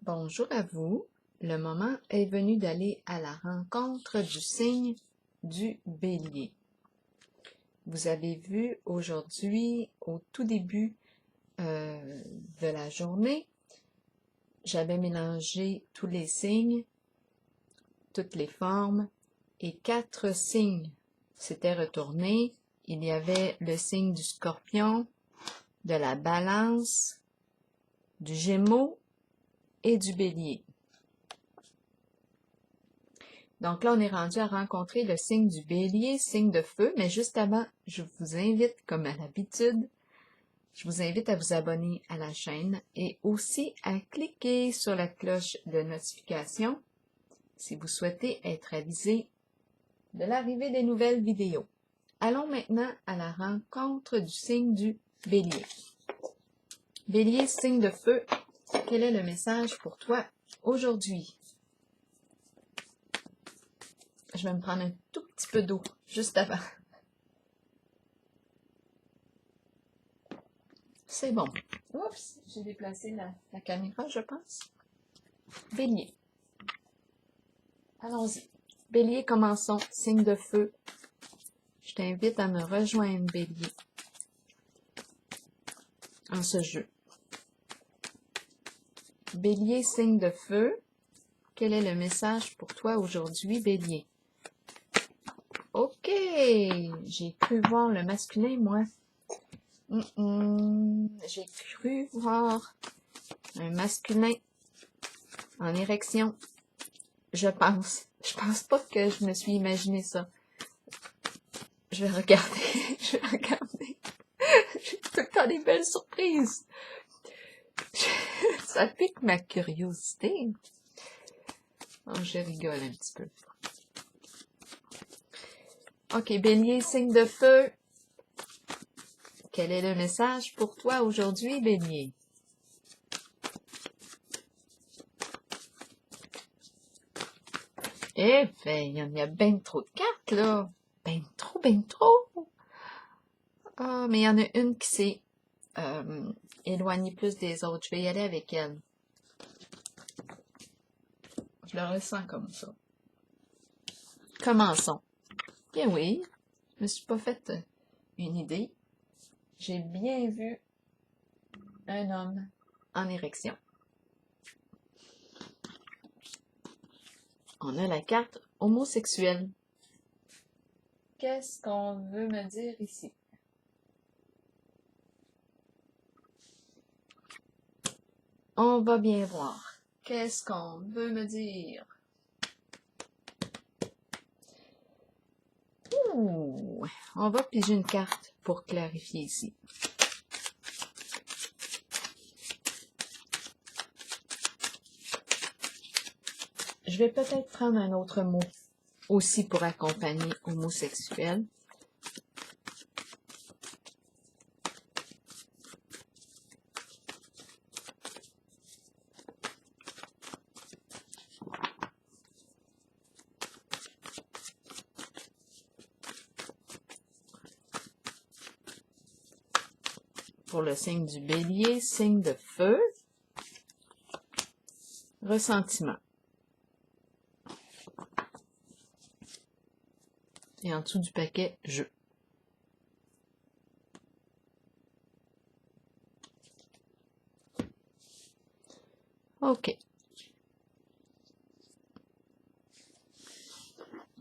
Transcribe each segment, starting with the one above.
Bonjour à vous. Le moment est venu d'aller à la rencontre du signe du Bélier. Vous avez vu aujourd'hui, au tout début de la journée, j'avais mélangé tous les signes, toutes les formes, et 4 signes s'étaient retournés. Il y avait le signe du Scorpion, de la Balance, du Gémeaux et du Bélier. Donc là, on est rendu à rencontrer le signe du Bélier, signe de feu, mais juste avant, je vous invite, comme à l'habitude, je vous invite à vous abonner à la chaîne et aussi à cliquer sur la cloche de notification si vous souhaitez être avisé de l'arrivée des nouvelles vidéos. Allons maintenant à la rencontre du signe du Bélier. Bélier, signe de feu, quel est le message pour toi aujourd'hui? Je vais me prendre un tout petit peu d'eau juste avant. C'est bon. Oups, j'ai déplacé la caméra, je pense. Bélier. Allons-y. Bélier, commençons. Signe de feu. Je t'invite à me rejoindre, Bélier, en ce jeu. Bélier, signe de feu. Quel est le message pour toi aujourd'hui, Bélier? Ok, j'ai cru voir le masculin, moi. J'ai cru voir un masculin en érection. Je pense. Je pense pas que je me suis imaginé ça. Je vais regarder. Je vais regarder. J'ai tout le temps des belles surprises. Ça pique ma curiosité. Oh, je rigole un petit peu. Ok, Bélier, signe de feu. Quel est le message pour toi aujourd'hui, Bélier? Eh ben, il y a bien trop de cartes, là. Ben trop, ben trop. Ah, mais il y en a une qui s'est éloignée plus des autres. Je vais y aller avec elle. Je le ressens comme ça. Commençons. Bien oui, je me suis pas fait une idée. J'ai bien vu un homme en érection. On a la carte homosexuelle. Qu'est-ce qu'on veut me dire ici? On va bien voir. Qu'est-ce qu'on veut me dire? Ouh, on va piger une carte pour clarifier ici. Je vais peut-être prendre un autre mot aussi pour accompagner homosexuel. Pour le signe du Bélier, signe de feu, ressentiment. Et en dessous du paquet, jeu. OK.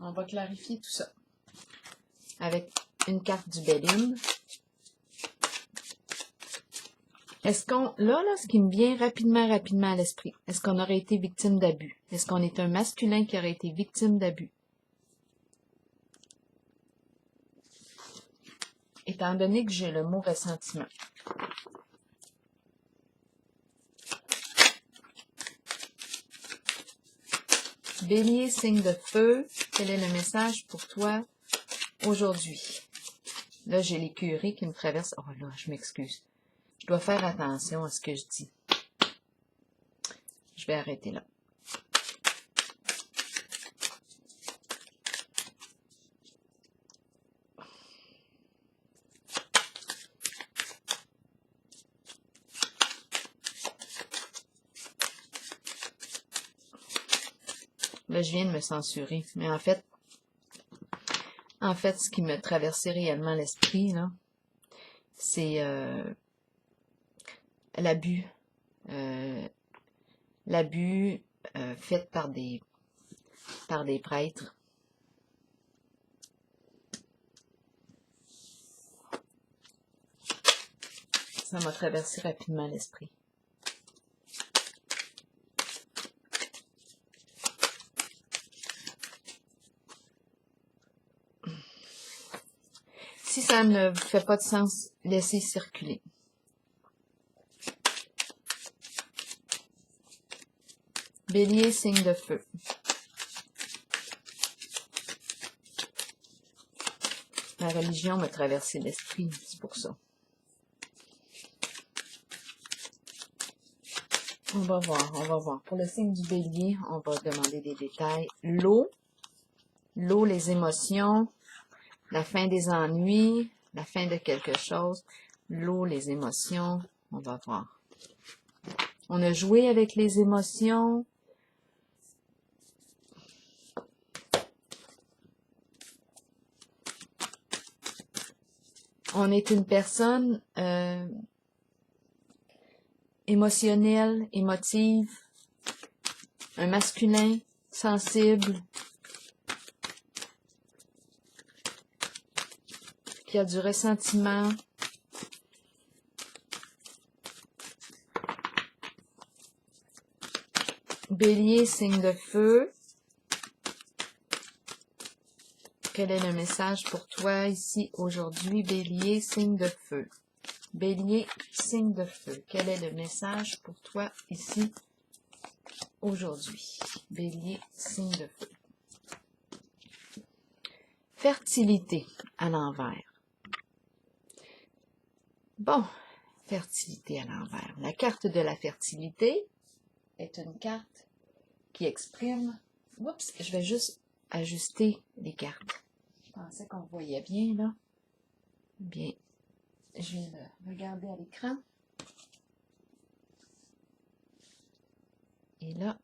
On va clarifier tout ça avec une carte du Béline. Est-ce qu'on, là, ce qui me vient rapidement à l'esprit, est-ce qu'on aurait été victime d'abus? Est-ce qu'on est un masculin qui aurait été victime d'abus? Étant donné que j'ai le mot ressentiment. Bélier, signe de feu, quel est le message pour toi aujourd'hui? Là, j'ai l'écurie qui me traverse. Oh là, je m'excuse. Je dois faire attention à ce que je dis. Je vais arrêter là. Là, je viens de me censurer. Mais en fait, ce qui me traversait réellement l'esprit, là, c'est l'abus. L'abus fait par des prêtres. Ça m'a traversé rapidement l'esprit. Si ça ne fait pas de sens, laissez circuler. Bélier, signe de feu. La religion m'a traversé l'esprit, c'est pour ça. On va voir. Pour le signe du bélier, on va demander des détails. L'eau, les émotions, la fin des ennuis, la fin de quelque chose. L'eau, les émotions, on va voir. On a joué avec les émotions. On est une personne émotionnelle, émotive, un masculin sensible, qui a du ressentiment. Bélier, signe de feu. Quel est le message pour toi ici aujourd'hui? Bélier, signe de feu. Bélier, signe de feu. Quel est le message pour toi ici aujourd'hui? Bélier, signe de feu. Fertilité à l'envers. Bon, fertilité à l'envers. La carte de la fertilité est une carte qui exprime... Oups, je vais juste ajuster les cartes. Je pensais qu'on voyait bien, là. Bien, je vais le regarder à l'écran. Et là,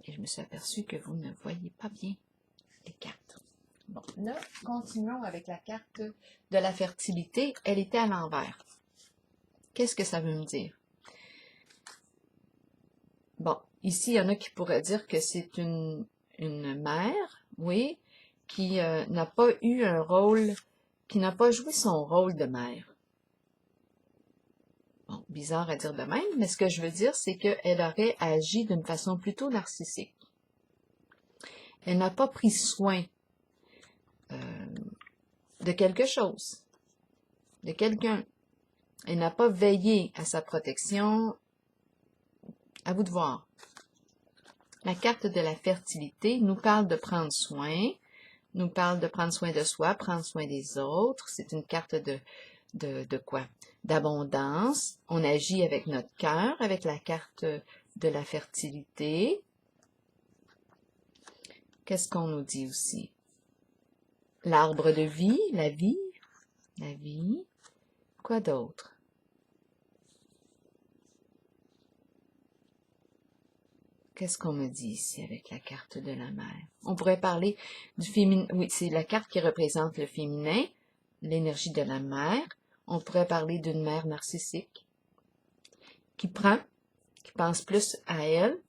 je me suis aperçue que vous ne voyez pas bien les cartes. Bon, là, continuons avec la carte de la fertilité. Elle était à l'envers. Qu'est-ce que ça veut me dire? Bon, ici, il y en a qui pourraient dire que c'est une mère, oui, qui n'a pas eu un rôle, qui n'a pas joué son rôle de mère. Bon, bizarre à dire de même, mais ce que je veux dire, c'est qu'elle aurait agi d'une façon plutôt narcissique. Elle n'a pas pris soin de quelque chose, de quelqu'un. Elle n'a pas veillé à sa protection. À vous de voir. La carte de la fertilité nous parle de prendre soin, nous parle de prendre soin de soi, prendre soin des autres. C'est une carte de quoi? D'abondance. On agit avec notre cœur, avec la carte de la fertilité. Qu'est-ce qu'on nous dit aussi? L'arbre de vie, la vie. Quoi d'autre? Qu'est-ce qu'on me dit ici avec la carte de la mère? On pourrait parler du féminin. Oui, c'est la carte qui représente le féminin, l'énergie de la mère. On pourrait parler d'une mère narcissique qui pense plus à elle.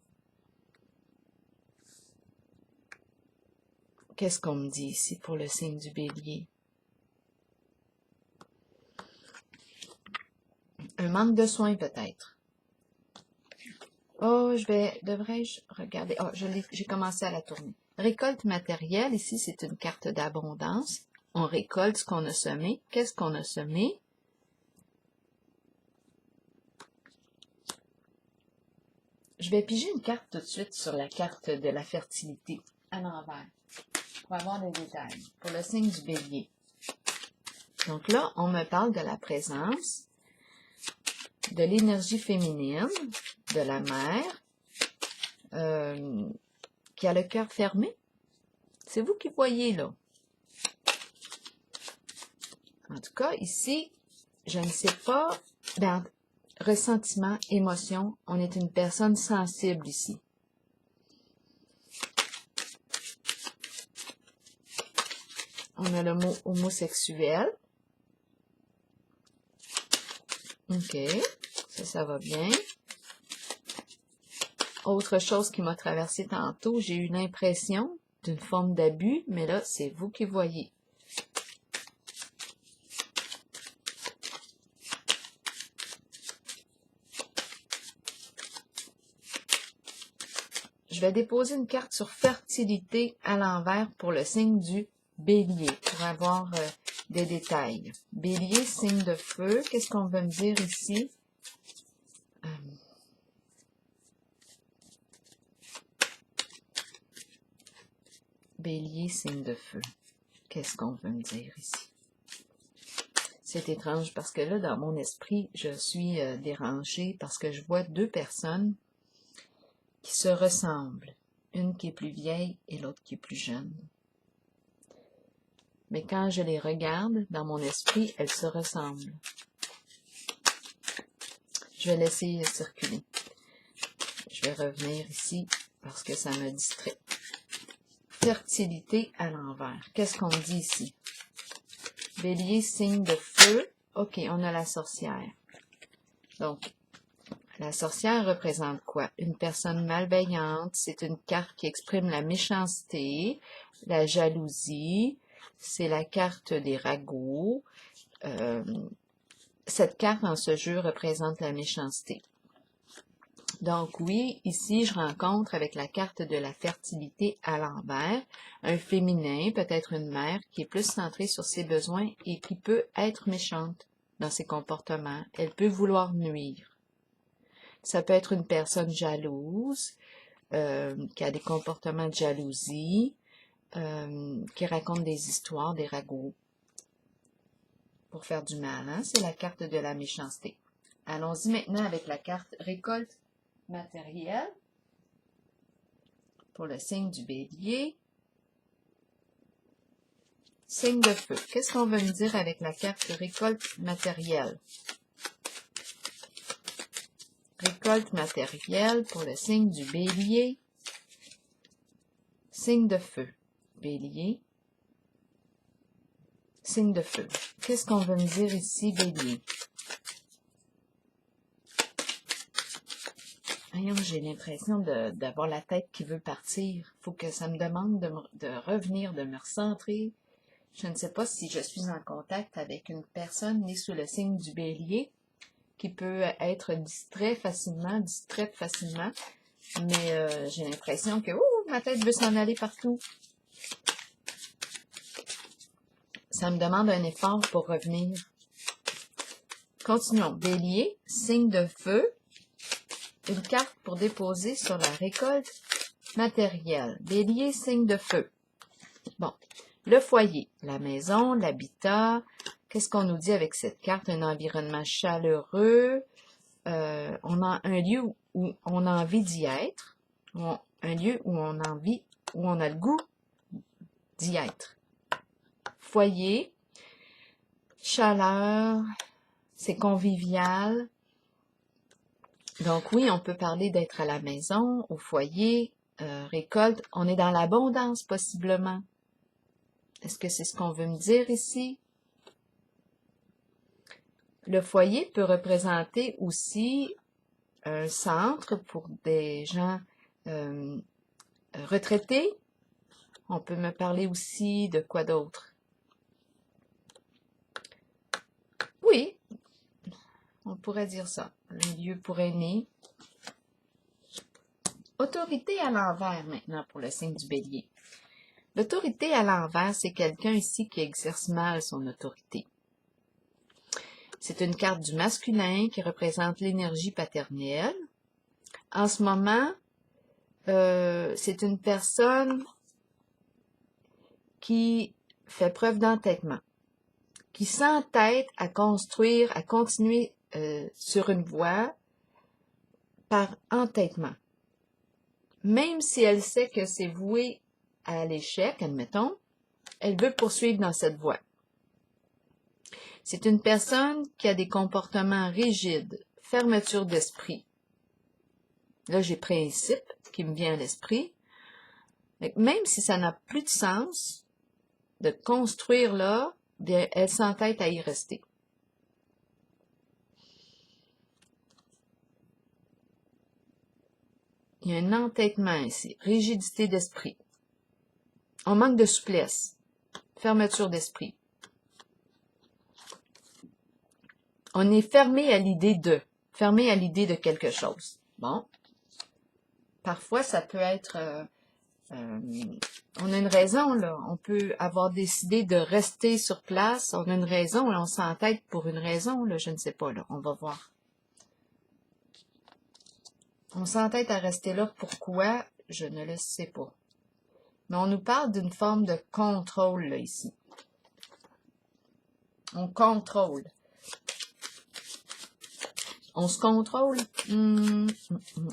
Qu'est-ce qu'on me dit ici pour le signe du bélier? Un manque de soins peut-être. Oh, devrais-je regarder? Oh, j'ai commencé à la tourner. Récolte matérielle, ici, c'est une carte d'abondance. On récolte ce qu'on a semé. Qu'est-ce qu'on a semé? Je vais piger une carte tout de suite sur la carte de la fertilité à l'envers pour avoir des détails. Pour le signe du bélier. Donc là, on me parle de la présence de l'énergie féminine, de la mère, qui a le cœur fermé. C'est vous qui voyez, là. En tout cas, ici, je ne sais pas, dans ressentiment, émotion, on est une personne sensible ici. On a le mot homosexuel. OK, ça va bien. Autre chose qui m'a traversé tantôt, j'ai eu l'impression d'une forme d'abus, mais là, c'est vous qui voyez. Je vais déposer une carte sur fertilité à l'envers pour le signe du Bélier, pour avoir des détails. Bélier, signe de feu. Qu'est-ce qu'on veut me dire ici? Bélier, signe de feu. Qu'est-ce qu'on veut me dire ici? C'est étrange parce que là, dans mon esprit, je suis dérangée parce que je vois deux personnes qui se ressemblent. Une qui est plus vieille et l'autre qui est plus jeune. Mais quand je les regarde, dans mon esprit, elles se ressemblent. Je vais laisser circuler. Je vais revenir ici parce que ça me distrait. Fertilité à l'envers. Qu'est-ce qu'on dit ici? Bélier, signe de feu. OK, on a la sorcière. Donc, la sorcière représente quoi? Une personne malveillante. C'est une carte qui exprime la méchanceté, la jalousie. C'est la carte des ragots. Cette carte en ce jeu représente la méchanceté. Donc oui, ici, je rencontre avec la carte de la fertilité à l'envers, un féminin, peut-être une mère, qui est plus centrée sur ses besoins et qui peut être méchante dans ses comportements. Elle peut vouloir nuire. Ça peut être une personne jalouse, qui a des comportements de jalousie, qui raconte des histoires, des ragots, pour faire du mal. Hein? C'est la carte de la méchanceté. Allons-y maintenant avec la carte récolte matériel pour le signe du Bélier. Signe de feu. Qu'est-ce qu'on veut me dire avec la carte récolte matérielle? Récolte matérielle pour le signe du Bélier. Signe de feu. Bélier. Signe de feu. Qu'est-ce qu'on veut me dire ici, Bélier? Voyons, j'ai l'impression d'avoir la tête qui veut partir. Faut que ça me demande de revenir, de me recentrer. Je ne sais pas si je suis en contact avec une personne née sous le signe du Bélier qui peut être distraite facilement, mais j'ai l'impression que ma tête veut s'en aller partout. Ça me demande un effort pour revenir. Continuons. Bélier, signe de feu. Une carte pour déposer sur la récolte matérielle. Bélier, signe de feu. Bon, le foyer, la maison, l'habitat. Qu'est-ce qu'on nous dit avec cette carte? Un environnement chaleureux. On a un lieu où on a envie d'y être. Un lieu où on a envie, où on a le goût d'y être. Foyer, chaleur, c'est convivial. Donc oui, on peut parler d'être à la maison, au foyer, récolte. On est dans l'abondance possiblement. Est-ce que c'est ce qu'on veut me dire ici? Le foyer peut représenter aussi un centre pour des gens retraités. On peut me parler aussi de quoi d'autre? Oui, on pourrait dire ça. Un lieu pour aînés. Autorité à l'envers maintenant pour le signe du Bélier. L'autorité à l'envers, c'est quelqu'un ici qui exerce mal son autorité. C'est une carte du masculin qui représente l'énergie paternelle. En ce moment, c'est une personne qui fait preuve d'entêtement, qui s'entête à construire, à continuer sur une voie par entêtement. Même si elle sait que c'est voué à l'échec, admettons, elle veut poursuivre dans cette voie. C'est une personne qui a des comportements rigides, fermeture d'esprit. Là, j'ai principe qui me vient à l'esprit. Même si ça n'a plus de sens, de construire là, bien, elle s'entête à y rester. Il y a un entêtement ici, rigidité d'esprit. On manque de souplesse, fermeture d'esprit. On est fermé à l'idée de quelque chose. Bon. Parfois, ça peut être... on a une raison, là. On peut avoir décidé de rester sur place. On a une raison, là. On s'entête pour une raison, là. Je ne sais pas, là. On va voir. On s'entête à rester là. Pourquoi? Je ne le sais pas. Mais on nous parle d'une forme de contrôle, là, ici. On contrôle. On se contrôle.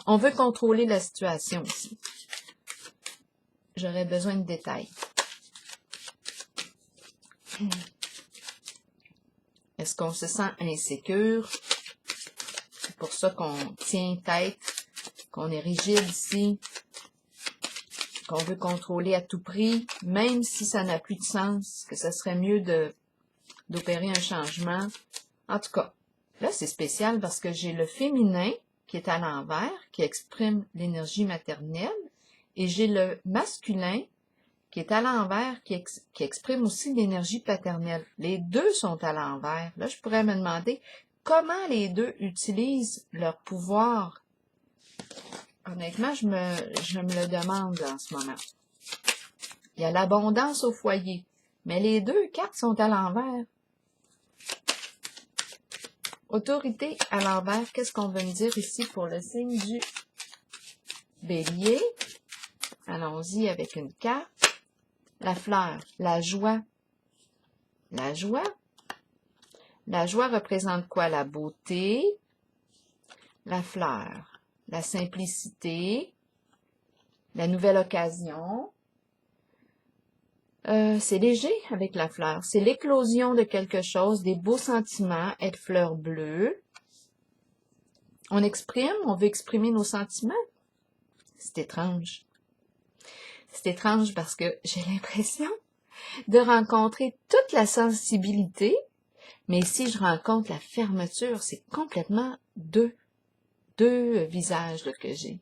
On veut contrôler la situation aussi. J'aurais besoin de détails. Est-ce qu'on se sent insécure? C'est pour ça qu'on tient tête, qu'on est rigide ici, qu'on veut contrôler à tout prix, même si ça n'a plus de sens, que ça serait mieux d'opérer un changement. En tout cas, là, c'est spécial parce que j'ai le féminin qui est à l'envers, qui exprime l'énergie maternelle, et j'ai le masculin qui est à l'envers, qui exprime aussi l'énergie paternelle. Les deux sont à l'envers. Là, je pourrais me demander comment les deux utilisent leur pouvoir. Honnêtement, je me le demande en ce moment. Il y a l'abondance au foyer, mais les deux cartes sont à l'envers. Autorité à l'envers, qu'est-ce qu'on veut me dire ici pour le signe du Bélier? Allons-y avec une carte. La fleur, la joie. La joie. La joie représente quoi? La beauté. La fleur, la simplicité. La nouvelle occasion. C'est léger avec la fleur. C'est l'éclosion de quelque chose, des beaux sentiments, être fleur bleue. On veut exprimer nos sentiments. C'est étrange. C'est étrange parce que j'ai l'impression de rencontrer toute la sensibilité, mais si je rencontre la fermeture, c'est complètement deux visages là, que j'ai.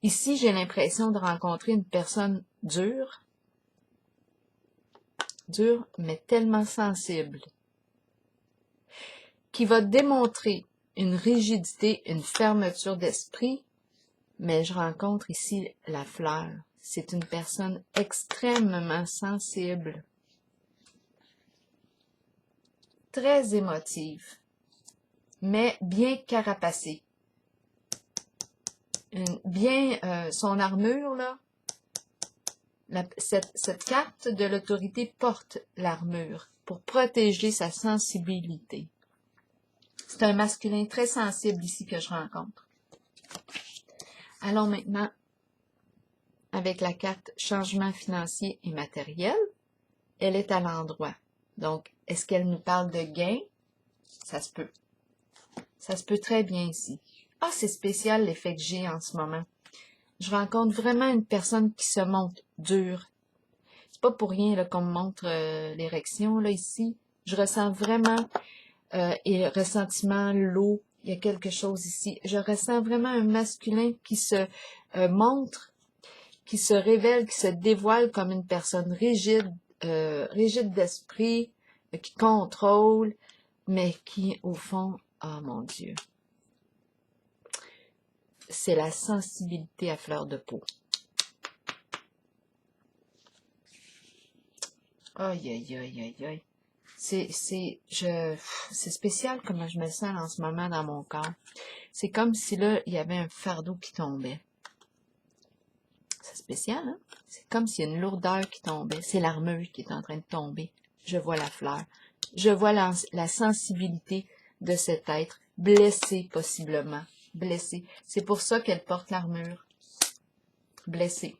Ici, j'ai l'impression de rencontrer une personne dure, mais tellement sensible, qui va démontrer une rigidité, une fermeture d'esprit, mais je rencontre ici la fleur. C'est une personne extrêmement sensible, très émotive, mais bien carapacée. Son armure, là, cette carte de l'autorité porte l'armure pour protéger sa sensibilité. C'est un masculin très sensible ici que je rencontre. Allons maintenant avec la carte changement financier et matériel. Elle est à l'endroit. Donc, est-ce qu'elle nous parle de gain? Ça se peut. Ça se peut très bien ici. Ah, c'est spécial l'effet que j'ai en ce moment. Je rencontre vraiment une personne qui se montre dure. C'est pas pour rien qu'on me montre l'érection là ici. Je ressens vraiment et ressentiment, l'eau. Il y a quelque chose ici. Je ressens vraiment un masculin qui se montre, qui se révèle, qui se dévoile comme une personne rigide, rigide d'esprit, qui contrôle, mais qui, au fond, oh mon Dieu, c'est la sensibilité à fleur de peau. Aïe, aïe, aïe, aïe, aïe. C'est spécial comment je me sens en ce moment dans mon corps. C'est comme si là, il y avait un fardeau qui tombait. C'est spécial, hein? C'est comme s'il y a une lourdeur qui tombait. C'est l'armure qui est en train de tomber. Je vois la fleur. Je vois la sensibilité de cet être, blessé possiblement. Blessé. C'est pour ça qu'elle porte l'armure. Blessé.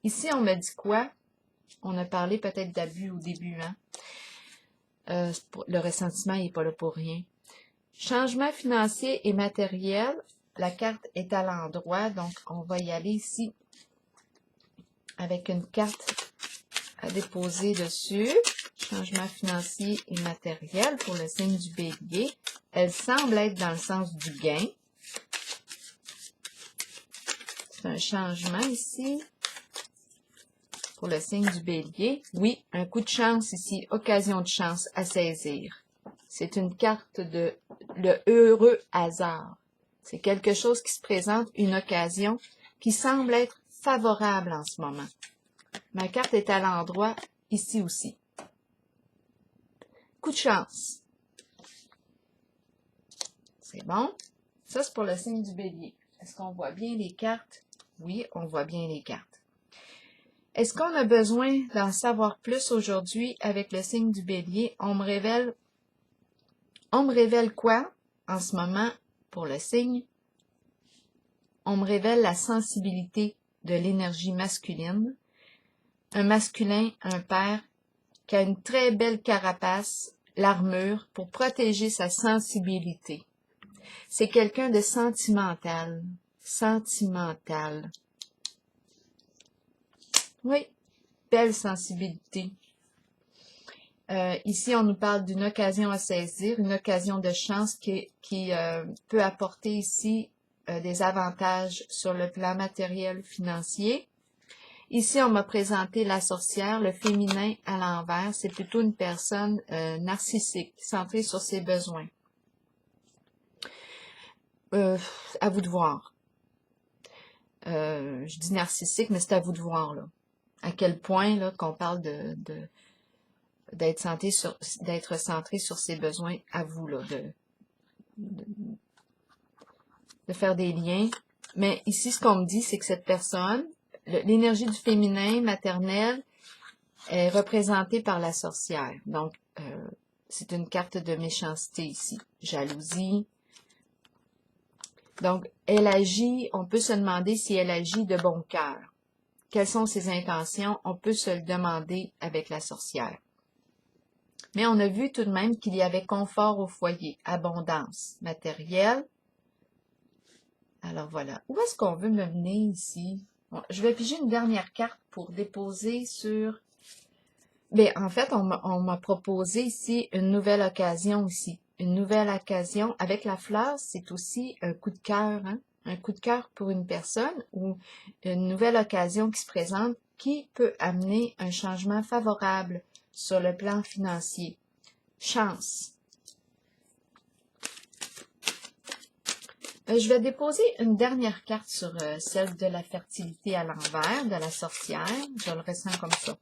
Ici, on m'a dit quoi? On a parlé peut-être d'abus au début, hein? Le ressentiment n'est pas là pour rien. Changement financier et matériel. La carte est à l'endroit, donc on va y aller ici avec une carte à déposer dessus. Changement financier et matériel pour le signe du Bélier. Elle semble être dans le sens du gain. C'est un changement ici pour le signe du Bélier. Oui, un coup de chance ici, occasion de chance à saisir. C'est une carte de le heureux hasard. C'est quelque chose qui se présente, une occasion qui semble être favorable en ce moment. Ma carte est à l'endroit ici aussi. Coup de chance. C'est bon. Ça, c'est pour le signe du Bélier. Est-ce qu'on voit bien les cartes? Oui, on voit bien les cartes. Est-ce qu'on a besoin d'en savoir plus aujourd'hui avec le signe du Bélier? On me révèle quoi en ce moment pour le signe? On me révèle la sensibilité de l'énergie masculine. Un masculin, un père, qui a une très belle carapace, l'armure, pour protéger sa sensibilité. C'est quelqu'un de sentimental. Sentimental. Oui, belle sensibilité. Ici, on nous parle d'une occasion à saisir, une occasion de chance qui peut apporter ici des avantages sur le plan matériel financier. Ici, on m'a présenté la sorcière, le féminin à l'envers. C'est plutôt une personne narcissique, centrée sur ses besoins. À vous de voir. Je dis narcissique, mais c'est à vous de voir, là. À quel point, là, qu'on parle d'être centré sur ses besoins, à vous, là, de faire des liens. Mais ici, ce qu'on me dit, c'est que cette personne, l'énergie du féminin maternel est représentée par la sorcière. Donc, c'est une carte de méchanceté ici. Jalousie. Donc, elle agit, on peut se demander si elle agit de bon cœur. Quelles sont ses intentions? On peut se le demander avec la sorcière. Mais on a vu tout de même qu'il y avait confort au foyer, abondance matérielle. Alors voilà. Où est-ce qu'on veut me mener ici? Bon, je vais piger une dernière carte pour déposer sur... Bien, en fait, on m'a proposé ici une nouvelle occasion aussi. Une nouvelle occasion avec la fleur, c'est aussi un coup de cœur, hein? Un coup de cœur pour une personne ou une nouvelle occasion qui se présente qui peut amener un changement favorable sur le plan financier. Chance. Je vais déposer une dernière carte sur celle de la fertilité à l'envers, de la sorcière. Je le ressens comme ça.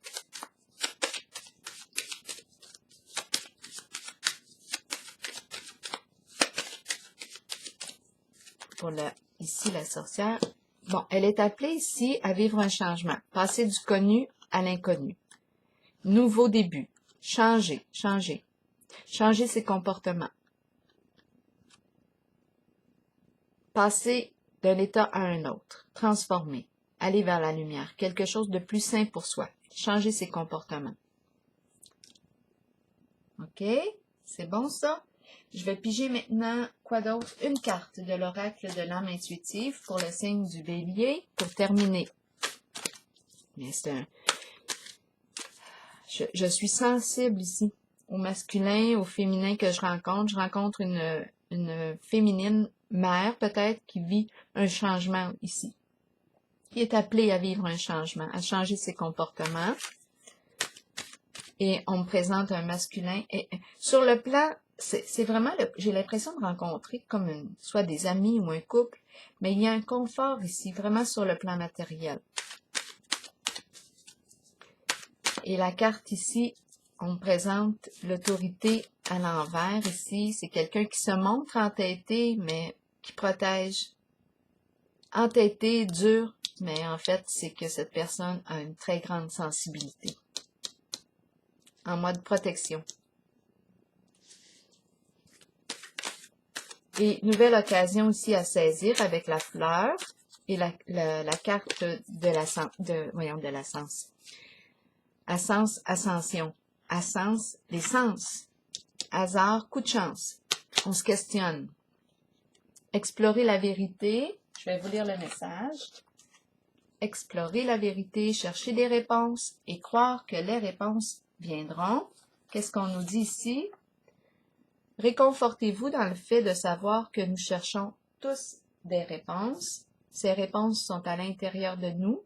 Pour ici, la sorcière. Bon, elle est appelée ici à vivre un changement. Passer du connu à l'inconnu. Nouveau début. Changer, changer. Changer ses comportements. Passer d'un état à un autre. Transformer. Aller vers la lumière. Quelque chose de plus sain pour soi. Changer ses comportements. OK? C'est bon ça? Je vais piger maintenant, quoi d'autre? Une carte de l'oracle de l'âme intuitive pour le signe du Bélier, pour terminer. Mais je suis sensible ici, au masculin, au féminin que je rencontre. Je rencontre une féminine mère, peut-être, qui vit un changement ici. Qui est appelée à vivre un changement, à changer ses comportements. Et on me présente un masculin. Et sur le plan, c'est vraiment, j'ai l'impression de rencontrer comme soit des amis ou un couple, mais il y a un confort ici, vraiment sur le plan matériel. Et la carte ici, on me présente l'autorité à l'envers ici. C'est quelqu'un qui se montre entêté, mais qui protège. Entêté, dur, mais en fait, c'est que cette personne a une très grande sensibilité. En mode protection. Et nouvelle occasion ici à saisir avec la fleur et la carte de l'ascension. Ascension. Ascense, les sens. Hasard, coup de chance. On se questionne. Explorer la vérité. Je vais vous lire le message. explorer la vérité, chercher des réponses et croire que les réponses viendront. Qu'est-ce qu'on nous dit ici? Réconfortez-vous dans le fait de savoir que nous cherchons tous des réponses. Ces réponses sont à l'intérieur de nous.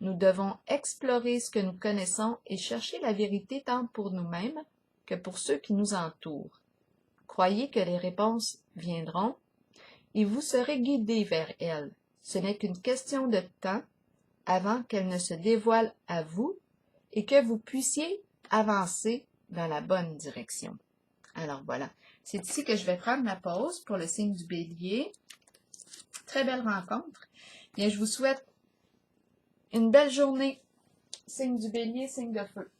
Nous devons explorer ce que nous connaissons et chercher la vérité tant pour nous-mêmes que pour ceux qui nous entourent. Croyez que les réponses viendront et vous serez guidés vers elles. Ce n'est qu'une question de temps avant qu'elles ne se dévoilent à vous et que vous puissiez avancer dans la bonne direction. Alors voilà, c'est ici que je vais prendre ma pause pour le signe du Bélier. Très belle rencontre. Bien, je vous souhaite une belle journée. Signe du Bélier, signe de feu.